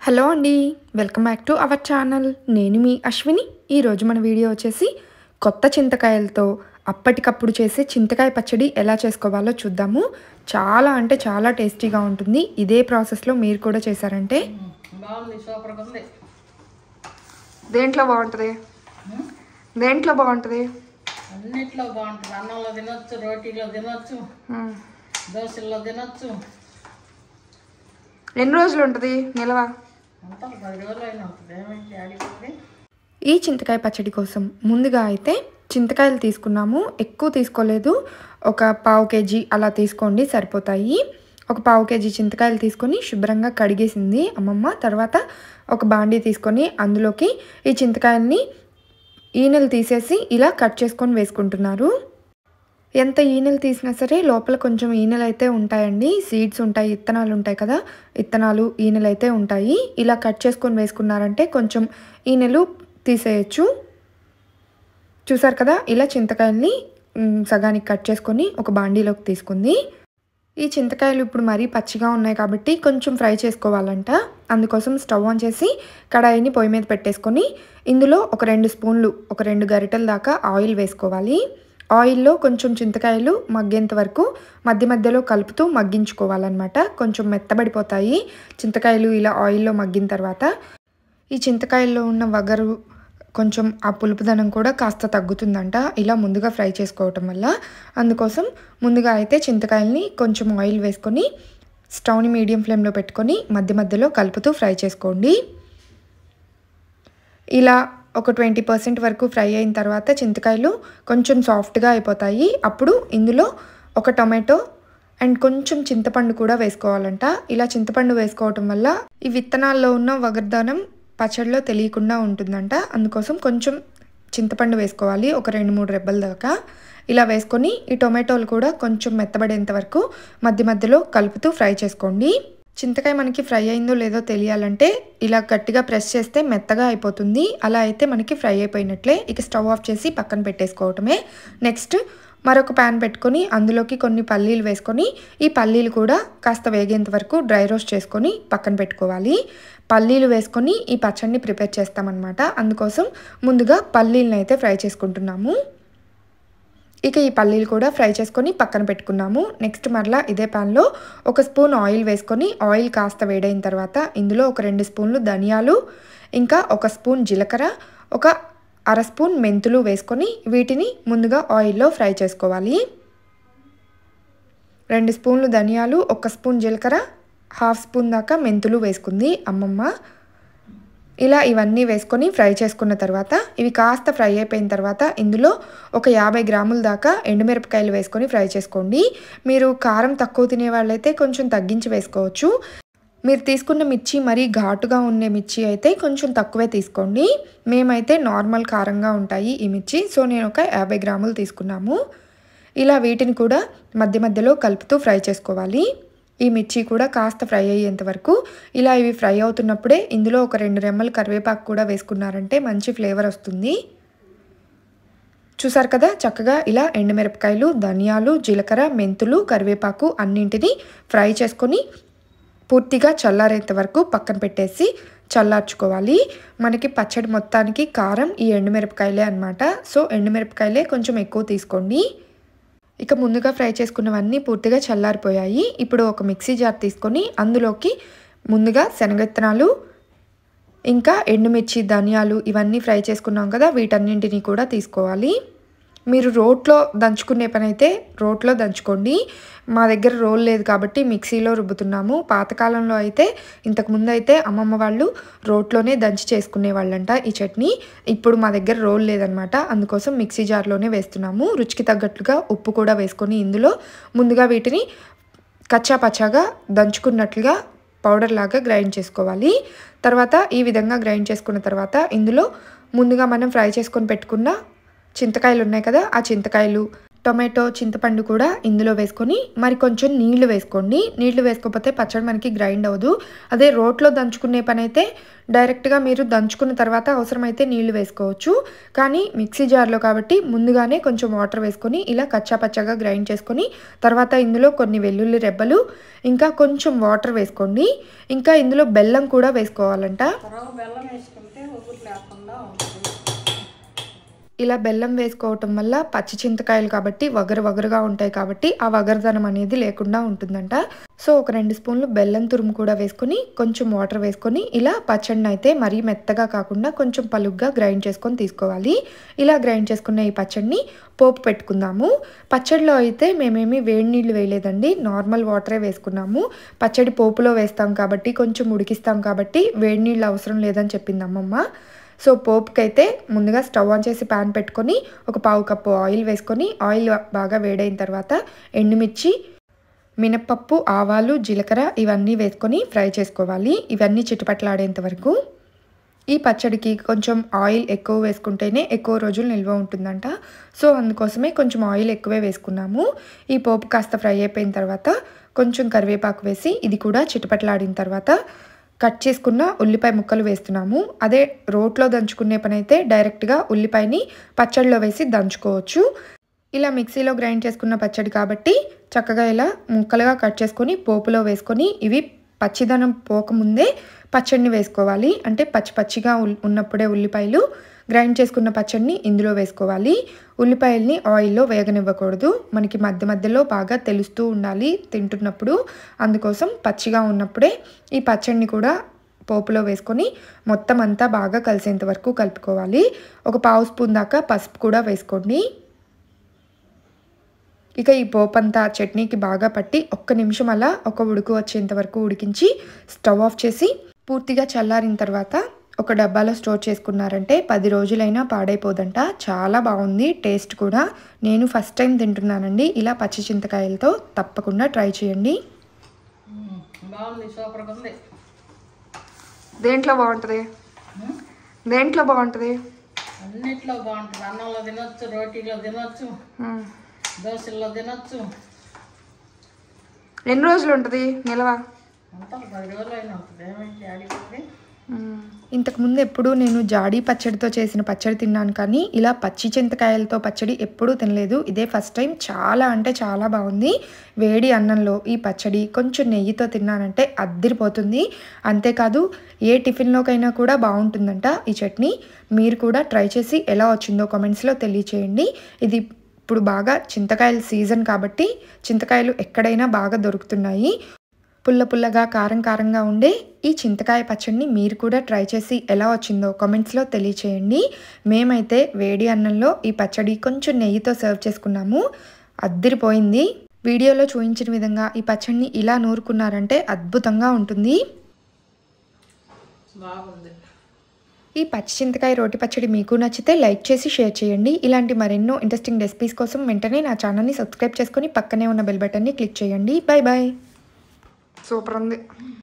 Hello అండి, welcome back to our channel. నేను మీ అశ్విని. ఈరోజు మన వీడియో వచ్చేసి కొత్త చింతకాయలతో అప్పటికప్పుడు చేసే చింతకాయ పచ్చడి ఎలా చేసుకోవాలో చూద్దాము. చాలా అంటే చాలా టేస్టీగా ఉంటుంది. ఇదే ప్రాసెస్లో మీరు కూడా చేశారంటే బాగుంది, సూపర్గా ఉంది. దేంట్లో బాగుంటుంది? దేంట్లో బాగుంటుంది? అన్నిట్లో బాగుంటుంది. అన్నంలో తినొచ్చు, రోటీలో తినొచ్చు, దోశల్లో తినొచ్చు. ఎన్ని రోజులు ఉంటుంది నిల్వ? అంతా 10 రోజులు అయినా ఉంటుంది. ఏమైంది అడిగింది? ఈ చింతకాయ పచ్చడి కోసం ముందుగా అయితే చింతకాయలు తీసుకున్నాము. ఎక్కువ తీసుకోలేదు, ఒక పావు కేజీ అలా తీసుకోండి, సరిపోతాయి. ఒక పావు కేజీ చింతకాయలు తీసుకొని శుభ్రంగా కడిగేసింది అమ్మమ్మ. తర్వాత ఒక బాండీ తీసుకొని అందులోకి ఈ చింతకాయల్ని ఈనెలు తీసేసి ఇలా కట్ చేసుకొని వేసుకుంటున్నారు. ఎంత ఈనెలు తీసినా సరే లోపల కొంచెం ఈనెలు అయితే ఉంటాయండి. సీడ్స్ ఉంటాయి, ఇత్తనాలు ఉంటాయి కదా, ఇత్తనాలు ఈనెలు అయితే ఉంటాయి. ఇలా కట్ చేసుకొని వేసుకున్నారంటే కొంచెం ఈనెలు తీసేయచ్చు. చూసారు కదా, ఇలా చింతకాయల్ని సగానికి కట్ చేసుకొని ఒక బాండీలోకి తీసుకుంది. ఈ చింతకాయలు ఇప్పుడు మరీ పచ్చిగా ఉన్నాయి కాబట్టి కొంచెం ఫ్రై చేసుకోవాలంట. అందుకోసం స్టవ్ ఆన్ చేసి కడాయిని పొయ్యి మీద పెట్టేసుకొని ఇందులో ఒక 2 స్పూన్లు, ఒక 2 గరిటెల దాకా ఆయిల్ వేసుకోవాలి. ఆయిల్లో కొంచెం చింతకాయలు మగ్గేంత వరకు మధ్య మధ్యలో కలుపుతూ మగ్గించుకోవాలన్నమాట. కొంచెం మెత్తబడిపోతాయి చింతకాయలు ఇలా ఆయిల్లో మగ్గిన తర్వాత. ఈ చింతకాయల్లో ఉన్న వగరు, కొంచెం ఆ పులుపుదనం కూడా కాస్త తగ్గుతుందంట ఇలా ముందుగా ఫ్రై చేసుకోవటం వల్ల. అందుకోసం ముందుగా అయితే చింతకాయల్ని కొంచెం ఆయిల్ వేసుకొని స్టవ్ని మీడియం ఫ్లేమ్లో పెట్టుకొని మధ్య మధ్యలో కలుపుతూ ఫ్రై చేసుకోండి. ఇలా ఒక 20% వరకు ఫ్రై అయిన తర్వాత చింతకాయలు కొంచెం సాఫ్ట్గా అయిపోతాయి. అప్పుడు ఇందులో ఒక టొమాటో అండ్ కొంచెం చింతపండు కూడా వేసుకోవాలంట. ఇలా చింతపండు వేసుకోవటం వల్ల ఈ విత్తనాల్లో ఉన్న వగర్దానం పచ్చడిలో తెలియకుండా ఉంటుందంట. అందుకోసం కొంచెం చింతపండు వేసుకోవాలి, ఒక 2-3 రెబ్బల దాకా. ఇలా వేసుకొని ఈ టొమాటోలు కూడా కొంచెం మెత్తబడేంత వరకు మధ్య మధ్యలో కలుపుతూ ఫ్రై చేసుకోండి. చింతకాయ మనకి ఫ్రై అయిందో లేదో తెలియాలంటే ఇలా గట్టిగా ప్రెస్ చేస్తే మెత్తగా అయిపోతుంది. అలా అయితే మనకి ఫ్రై అయిపోయినట్లే. ఇక స్టవ్ ఆఫ్ చేసి పక్కన పెట్టేసుకోవటమే. నెక్స్ట్ మరొక ప్యాన్ పెట్టుకొని అందులోకి కొన్ని పల్లీలు వేసుకొని ఈ పల్లీలు కూడా కాస్త వేగేంత వరకు డ్రై రోస్ట్ చేసుకొని పక్కన పెట్టుకోవాలి. పల్లీలు వేసుకొని ఈ పచ్చడిని ప్రిపేర్ చేస్తామన్నమాట. అందుకోసం ముందుగా పల్లీలను అయితే ఫ్రై చేసుకుంటున్నాము. ఇక ఈ పల్లీలు కూడా ఫ్రై చేసుకొని పక్కన పెట్టుకున్నాము. నెక్స్ట్ మరలా ఇదే ప్యాన్లో ఒక స్పూన్ ఆయిల్ వేసుకొని ఆయిల్ కాస్త వేడైన తర్వాత ఇందులో ఒక 2 స్పూన్లు ధనియాలు, ఇంకా ఒక స్పూన్ జీలకర్ర, ఒక అర స్పూన్ మెంతులు వేసుకొని వీటిని ముందుగా ఆయిల్లో ఫ్రై చేసుకోవాలి. 2 స్పూన్లు ధనియాలు, 1 స్పూన్ జీలకర్ర, 1/2 స్పూన్ దాకా మెంతులు వేసుకుంది అమ్మమ్మ. ఇలా ఇవన్నీ వేసుకొని ఫ్రై చేసుకున్న తర్వాత ఇవి కాస్త ఫ్రై అయిపోయిన తర్వాత ఇందులో ఒక 50 గ్రాముల దాకా ఎండుమిరపకాయలు వేసుకొని ఫ్రై చేసుకోండి. మీరు కారం తక్కువ తినే వాళ్ళైతే కొంచెం తగ్గించి వేసుకోవచ్చు. మీరు తీసుకున్న మిర్చి మరీ ఘాటుగా ఉండే మిర్చి అయితే కొంచెం తక్కువే తీసుకోండి. మేమైతే నార్మల్ కారంగా ఉంటాయి ఈ మిర్చి, సో నేను ఒక 50 గ్రాములు తీసుకున్నాము. ఇలా వీటిని కూడా మధ్య మధ్యలో కలుపుతూ ఫ్రై చేసుకోవాలి. ఈ మిర్చి కూడా కాస్త ఫ్రై అయ్యేంత వరకు. ఇలా ఇవి ఫ్రై అవుతున్నప్పుడే ఇందులో ఒక 2 రెమ్మలు కరివేపాకు కూడా వేసుకున్నారంటే మంచి ఫ్లేవర్ వస్తుంది. చూసారు కదా, చక్కగా ఇలా ఎండుమిరపకాయలు, ధనియాలు, జీలకర్ర, మెంతులు, కరివేపాకు అన్నింటినీ ఫ్రై చేసుకొని పూర్తిగా చల్లారేంత వరకు పక్కన పెట్టేసి చల్లార్చుకోవాలి. మనకి పచ్చడి మొత్తానికి కారం ఈ ఎండుమిరపకాయలే అన్నమాట. సో ఎండుమిరపకాయలే కొంచెం ఎక్కువ తీసుకోండి. ఇక ముందుగా ఫ్రై చేసుకున్నవన్నీ పూర్తిగా చల్లారిపోయాయి. ఇప్పుడు ఒక మిక్సీ జార్ తీసుకొని అందులోకి ముందుగా శనగవిత్తనాలు, ఇంకా ఎండుమిర్చి, ధనియాలు ఇవన్నీ ఫ్రై చేసుకున్నాం కదా, వీటన్నింటినీ కూడా తీసుకోవాలి. మీరు రోట్లో దంచుకునే పని అయితే రోట్లో దంచుకోండి. మా దగ్గర రోల్ లేదు కాబట్టి మిక్సీలో రుబ్బుతున్నాము. పాతకాలంలో అయితే ఇంతకుముందు అయితే అమ్మమ్మ వాళ్ళు రోట్లోనే దంచి చేసుకునే వాళ్ళంట ఈ చట్నీ. ఇప్పుడు మా దగ్గర రోల్ లేదనమాట, అందుకోసం మిక్సీ జార్లోనే వేస్తున్నాము. రుచికి తగ్గట్లుగా ఉప్పు కూడా వేసుకొని ఇందులో ముందుగా వీటిని కచ్చా పచ్చాగా దంచుకున్నట్లుగా పౌడర్ లాగా గ్రైండ్ చేసుకోవాలి. తర్వాత ఈ విధంగా గ్రైండ్ చేసుకున్న తర్వాత ఇందులో ముందుగా మనం ఫ్రై చేసుకొని పెట్టుకున్న చింతకాయలు ఉన్నాయి కదా, ఆ చింతకాయలు, టొమాటో చింతపండు కూడా ఇందులో వేసుకొని మరి కొంచెం నీళ్లు వేసుకోండి. నీళ్లు వేసుకోకపోతే పచ్చడి మనకి గ్రైండ్ అవ్వదు. అదే రోట్లో దంచుకునే పని అయితే డైరెక్ట్గా మీరు దంచుకున్న తర్వాత అవసరమైతే నీళ్లు వేసుకోవచ్చు. కానీ మిక్సీ జార్లో కాబట్టి ముందుగానే కొంచెం వాటర్ వేసుకొని ఇలా కచ్చా పచ్చగా గ్రైండ్ చేసుకొని తర్వాత ఇందులో కొన్ని వెల్లుల్లి రెబ్బలు ఇంకా కొంచెం వాటర్ వేసుకోండి. ఇంకా ఇందులో బెల్లం కూడా వేసుకోవాలంట. బెల్లం వేసుకుంటే ఉగురు లేకుండా ఉంటుంది. ఇలా బెల్లం వేసుకోవటం వల్ల పచ్చి చింతకాయలు కాబట్టి వగరుగా ఉంటాయి కాబట్టి ఆ వగరదనం అనేది లేకుండా ఉంటుందంట. సో ఒక 2 స్పూన్లు బెల్లం తురుము కూడా వేసుకొని కొంచెం వాటర్ వేసుకొని ఇలా పచ్చడిని అయితే మరీ మెత్తగా కాకుండా కొంచెం పలుగ్గా గ్రైండ్ చేసుకొని తీసుకోవాలి. ఇలా గ్రైండ్ చేసుకున్న ఈ పచ్చడిని పోపు పెట్టుకుందాము. పచ్చడిలో అయితే మేమేమి వేడి నీళ్ళు వేయలేదండి, నార్మల్ వాటరే వేసుకున్నాము. పచ్చడి పోపులో వేస్తాం కాబట్టి కొంచెం ఉడికిస్తాం కాబట్టి వేడి నీళ్ళు అవసరం లేదని చెప్పింది అమ్మమ్మ. సో పోపుకైతే ముందుగా స్టవ్ ఆన్ చేసి ప్యాన్ పెట్టుకొని ఒక 1/2 కప్పు ఆయిల్ వేసుకొని ఆయిల్ బాగా వేడైన తర్వాత ఎండుమిర్చి, మినప్పప్పు, ఆవాలు, జీలకర్ర ఇవన్నీ వేసుకొని ఫ్రై చేసుకోవాలి. ఇవన్నీ చిటపట్లాడేంత వరకు. ఈ పచ్చడికి కొంచెం ఆయిల్ ఎక్కువ వేసుకుంటేనే ఎక్కువ రోజులు నిల్వ ఉంటుందంట. సో అందుకోసమే కొంచెం ఆయిల్ ఎక్కువే వేసుకున్నాము. ఈ పోపు కాస్త ఫ్రై అయిపోయిన తర్వాత కొంచెం కరివేపాకు వేసి ఇది కూడా చిటపట్లాడిన తర్వాత కట్ చేసుకున్న ఉల్లిపాయ ముక్కలు వేస్తున్నాము. అదే రోట్లో దంచుకునే పని అయితే డైరెక్ట్గా ఉల్లిపాయని పచ్చడిలో వేసి దంచుకోవచ్చు. ఇలా మిక్సీలో గ్రైండ్ చేసుకున్న పచ్చడి కాబట్టి చక్కగా ఇలా ముక్కలుగా కట్ చేసుకొని పోపులో వేసుకొని ఇవి పచ్చిదనం పోకముందే పచ్చడిని వేసుకోవాలి. అంటే పచ్చిగా ఉన్నప్పుడే ఉల్లిపాయలు గ్రైండ్ చేసుకున్న పచ్చడిని ఇందులో వేసుకోవాలి. ఉల్లిపాయల్ని ఆయిల్లో వేగనివ్వకూడదు. మనకి మధ్యలో బాగా తెలుస్తూ ఉండాలి తింటున్నప్పుడు. అందుకోసం పచ్చిగా ఉన్నప్పుడే ఈ పచ్చడిని కూడా పోపులో వేసుకొని మొత్తం అంతా బాగా కలిసేంత వరకు కలుపుకోవాలి. ఒక 1/2 స్పూన్ దాకా పసుపు కూడా వేసుకోండి. ఇక ఈ పోపు అంతా చట్నీకి బాగా పట్టి 1 నిమిషం అలా ఒక ఉడుకు వచ్చేంత వరకు ఉడికించి స్టవ్ ఆఫ్ చేసి పూర్తిగా చల్లారిన తర్వాత ఒక డబ్బాలో స్టోర్ చేసుకున్నారంటే 10 రోజులైనా పాడైపోదంట. చాలా బాగుంది టేస్ట్ కూడా. నేను ఫస్ట్ టైం తింటున్నానండి ఇలా పచ్చి చింతకాయలతో. తప్పకుండా ట్రై చేయండి. బాగుంది, సూపర్గా ఉంది. దేంట్లో బాగుంటుంది? దేంట్లో బాగుంటుంది? అన్నిట్లో బాగుంటుంది. అన్నంలో తినొచ్చు, రోటీలో తినొచ్చు, దోశల్లో తినొచ్చు. ఎన్ని రోజులు ఉంటుంది నిల్వ? అంతా 10 రోజులు అయినా ఉంటుంది. ఏమైంది అడిగింది. ఇంతకుముందు ఎప్పుడు నేను జాడీ పచ్చడితో చేసిన పచ్చడి తిన్నాను కానీ ఇలా పచ్చి చింతకాయలతో పచ్చడి ఎప్పుడూ తినలేదు. ఇదే ఫస్ట్ టైం. చాలా అంటే చాలా బాగుంది. వేడి అన్నంలో ఈ పచ్చడి కొంచెం నెయ్యితో తిన్నానంటే అద్దిరిపోతుంది. అంతేకాదు ఏ టిఫిన్లోకైనా కూడా బాగుంటుందంట ఈ చట్నీ. మీరు కూడా ట్రై చేసి ఎలా వచ్చిందో కామెంట్స్లో తెలియచేయండి. ఇది ఇప్పుడు బాగా చింతకాయల సీజన్ కాబట్టి చింతకాయలు ఎక్కడైనా బాగా దొరుకుతున్నాయి. పుల్లగా కారంగా ఉండే ఈ చింతకాయ పచ్చడిని మీరు కూడా ట్రై చేసి ఎలా వచ్చిందో కామెంట్స్లో తెలియచేయండి. మేమైతే వేడి అన్నంలో ఈ పచ్చడి కొంచెం నెయ్యితో సర్వ్ చేసుకున్నాము. అద్దిరిపోయింది. వీడియోలో చూపించిన విధంగా ఈ పచ్చడిని ఇలా నూరుకున్నారంటే అద్భుతంగా ఉంటుంది. బాగుంది. ఈ పచ్చి చింతకాయ రోటి పచ్చడి మీకు నచ్చితే లైక్ చేసి షేర్ చేయండి. ఇలాంటి మరెన్నో ఇంట్రెస్టింగ్ రెసిపీస్ కోసం వెంటనే నా ఛానల్ని సబ్స్క్రైబ్ చేసుకొని పక్కనే ఉన్న బెల్ బటన్ని క్లిక్ చేయండి. బాయ్. సూపర్ ఉంది.